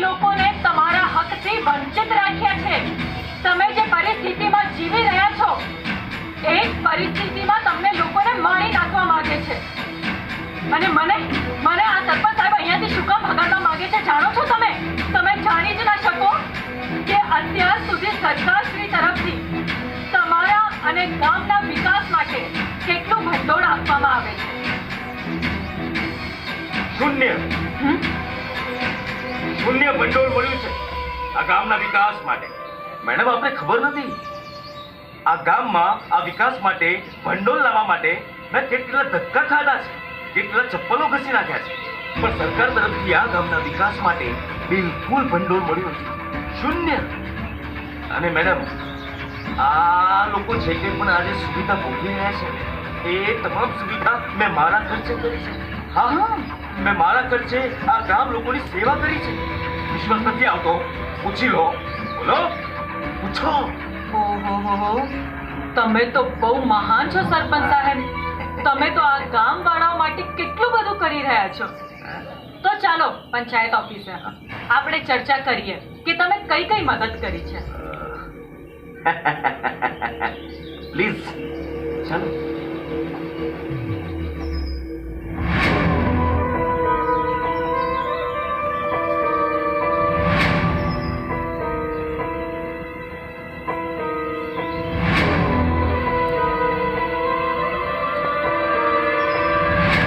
લોકોને તમારા હકથી વંચિત રાખ્યા છે. તમે જે પરિસ્થિતિમાં જીવી રહ્યા છો એ પરિસ્થિતિમાં તમને લોકોને મારી નાખવા માંગે છે. અને મને આ સરપંચ સાહેબ અહીંયાથી શું કામ ભગાડવા માંગે છે જાણો છો તમે? તમે જાણી જ ના શકો કે અત્યાર સુધી સરકારશ્રી તરફથી તમારા અને ગામના વિકાસ માટે કેટલું ભંડોળ આપવામાં આવે છે. શૂન્ય ભંડોળ મળ્યું છે આ ગામના વિકાસ માટે. મેડમ, આપણે ખબર નથી આ ગામમાં આ વિકાસ માટે ભંડોળ લાવવા માટે મેં કેટલા ધક્કા ખાધા છે, કેટલા ચપ્પલો ઘસી નાખ્યા છે, પણ સરકાર તરફથી આ ગામના વિકાસ માટે બિલકુલ ભંડોળ મળ્યું નથી. શૂન્ય. અને મેડમ, આ લોકો જે કંઈ પણ આજે સુવિધા ભોગવી રહ્યા છે એ તમામ સુવિધા મેં મારા ખર્ચે કરી છે. હા, મેં મારા ખર્ચે આ ગામ લોકોની સેવા કરી છે. વિશ્વાસ નથી આવતો? પૂછી લો. બોલો, પૂછો. ઓહો, તમે તો બહુ મહાન છો સરપંચ સાહેબ. તમે તો આ ગામ વાળાઓ માટે કેટલું બધું કરી રહ્યા છો. તો ચાલો પંચાયત ઓફિસે આપણે ચર્ચા કરીએ કે તમે કઈ કઈ મદદ કરી છે. પ્લીઝ ચાલો.